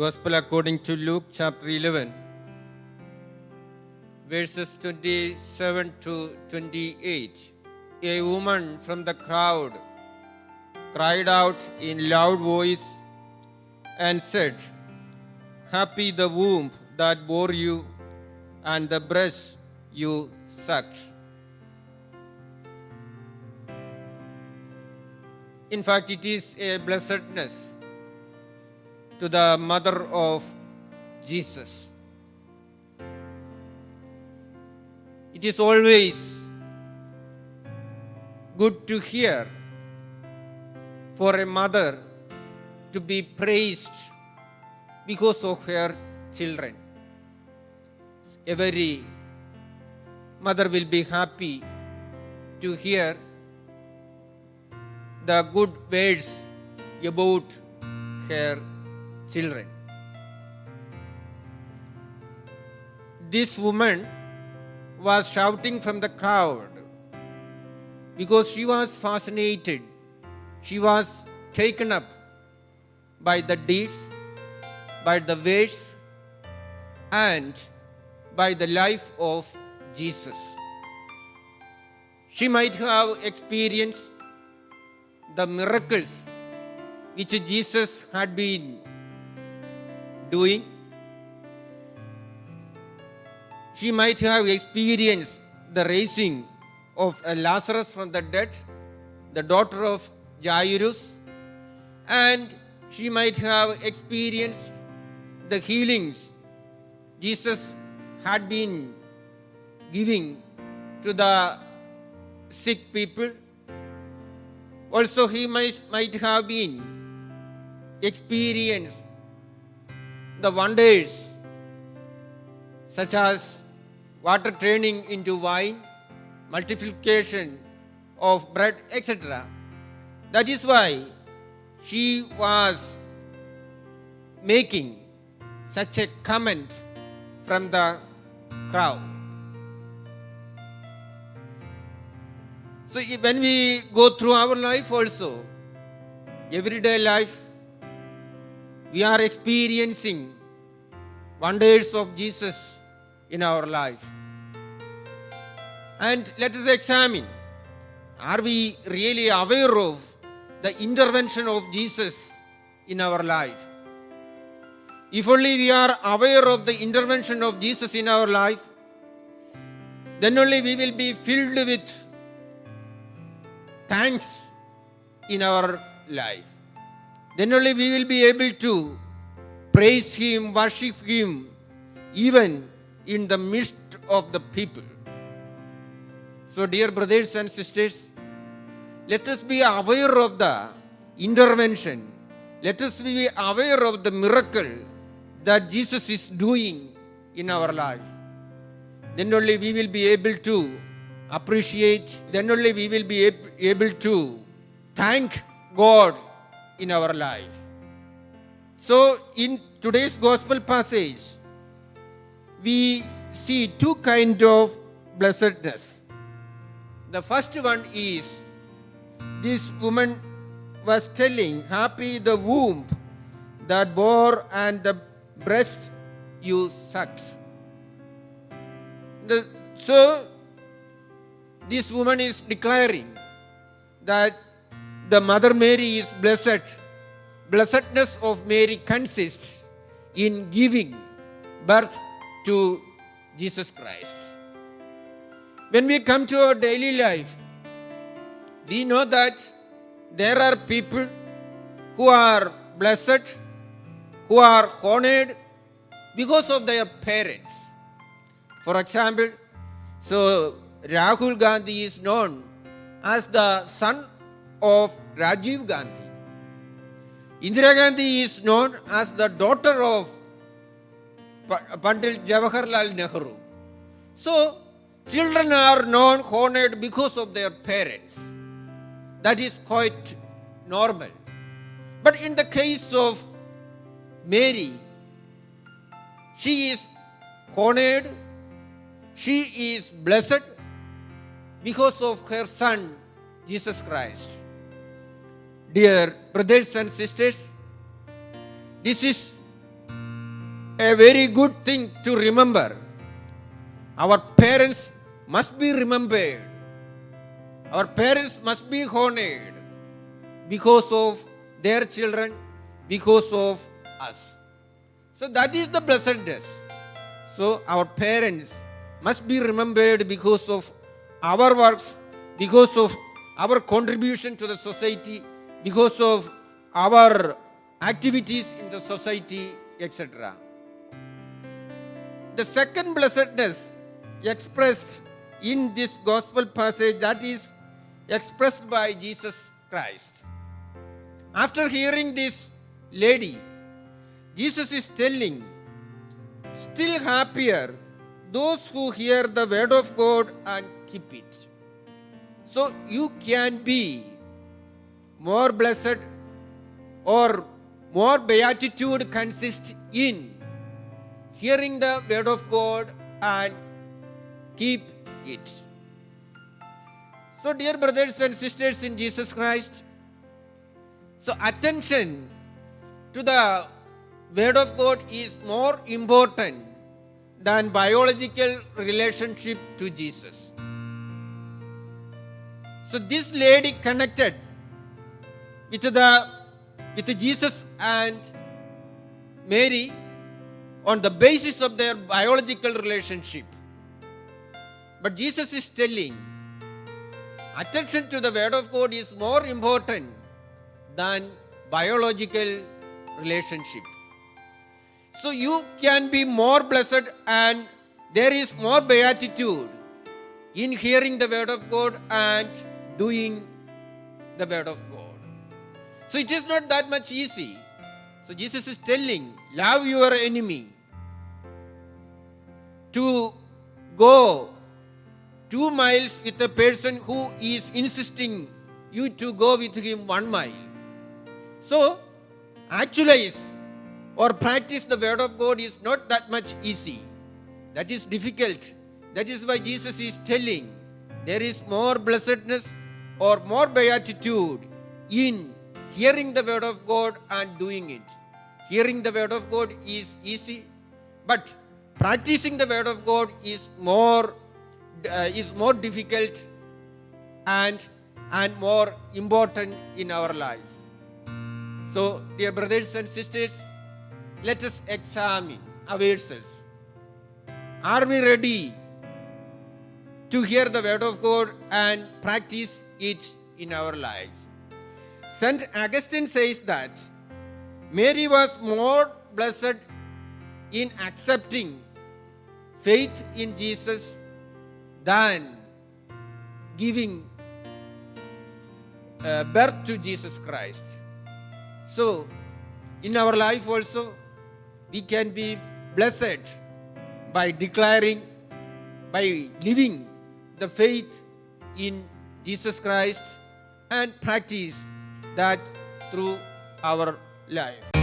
Gospel according to Luke chapter 11, verses 27 to 28. A woman from the crowd cried out in loud voice and said, "Happy the womb that bore you and the breast you sucked." In fact, it is a blessedness to the mother of Jesus. It is always good to hear for a mother to be praised because of her children. Every mother will be happy to hear the good words about her children. This woman was shouting from the crowd because she was fascinated. She was taken up by the deeds, by the words, and by the life of Jesus. She might have experienced the miracles which Jesus had been doing. She might have experienced the raising of Lazarus from the dead, the daughter of Jairus, and she might have experienced the healings Jesus had been giving to the sick people. Also, he might have been experienced the wonders such as water turning into wine, multiplication of bread, etc. That is why she was making such a comment from the crowd. So when we go through our life also, everyday life, we are experiencing wonders of Jesus in our life. And let us examine, are we really aware of the intervention of Jesus in our life? If only we are aware of the intervention of Jesus in our life, then only we will be filled with thanks in our life. Then only we will be able to praise Him, worship Him, even in the midst of the people. So, dear brothers and sisters, let us be aware of the intervention. Let us be aware of the miracle that Jesus is doing in our life. Then only we will be able to appreciate, then only we will be able to thank God in our life. So, in today's gospel passage, we see two kinds of blessedness. The first one is this woman was telling, "Happy the womb that bore and the breast you sucked." So, this woman is declaring that the Mother Mary is blessed. Blessedness of Mary consists in giving birth to Jesus Christ. When we come to our daily life, we know that there are people who are blessed, who are honored because of their parents. For example, so Rahul Gandhi is known as the son of Rajiv Gandhi. Indira Gandhi is known as the daughter of Pandit Jawaharlal Nehru. So, children are known, honored because of their parents. That is quite normal. But in the case of Mary, she is honored, she is blessed because of her son, Jesus Christ. Dear brothers and sisters, this is a very good thing to remember. Our parents must be remembered. Our parents must be honored because of their children, because of us. So that is the blessedness. So our parents must be remembered because of our works, because of our contribution to the society, because of our activities in the society, etc. The second blessedness expressed in this gospel passage, that is expressed by Jesus Christ. After hearing this lady, Jesus is telling, still happier those who hear the word of God and keep it. So you can be more blessed, or more beatitude consists in hearing the word of God and keep it. So dear brothers and sisters in Jesus Christ, so attention to the word of God is more important than biological relationship to Jesus. So this lady connected with Jesus and Mary on the basis of their biological relationship. But Jesus is telling, attention to the word of God is more important than biological relationship. So you can be more blessed and there is more beatitude in hearing the word of God and doing the word of God. So it is not that much easy. So Jesus is telling, love your enemy. To go 2 miles with a person who is insisting you to go with him 1 mile. So actualize or practice the word of God is not that much easy. That is difficult. That is why Jesus is telling there is more blessedness or more beatitude in hearing the word of God and doing it. Hearing the word of God is easy, but practicing the word of God is more difficult and more important in our lives. So, dear brothers and sisters, let us examine ourselves. Are we ready to hear the word of God and practice it in our lives? St. Augustine says that Mary was more blessed in accepting faith in Jesus than giving birth to Jesus Christ. So, in our life also, we can be blessed by declaring, by living the faith in Jesus Christ and practice that through our life.